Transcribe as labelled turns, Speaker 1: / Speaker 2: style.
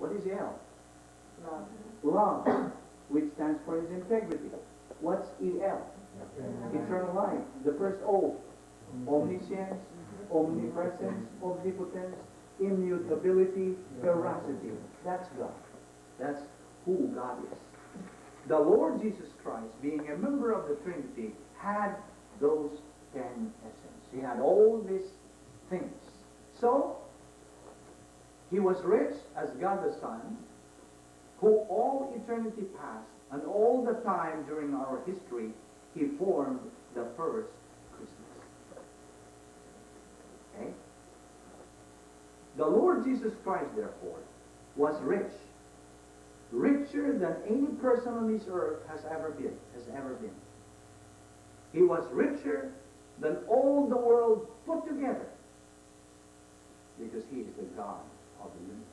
Speaker 1: What is L?
Speaker 2: Love.
Speaker 1: Love, which stands for his integrity. What's EL? Eternal life. The first O. Omniscience, omnipresence, omnipotence, immutability, veracity. That's God. That's who God is. The Lord Jesus Christ, being a member of the Trinity, had those 10 essence. He had all these things. So, he was rich as God the Son, who all eternity past and all the time during our history, he formed the first Christmas. Okay? The Lord Jesus Christ, therefore, was rich. Richer than any person on this earth has ever been. He was richer than all the world put together, because he is the God of the universe.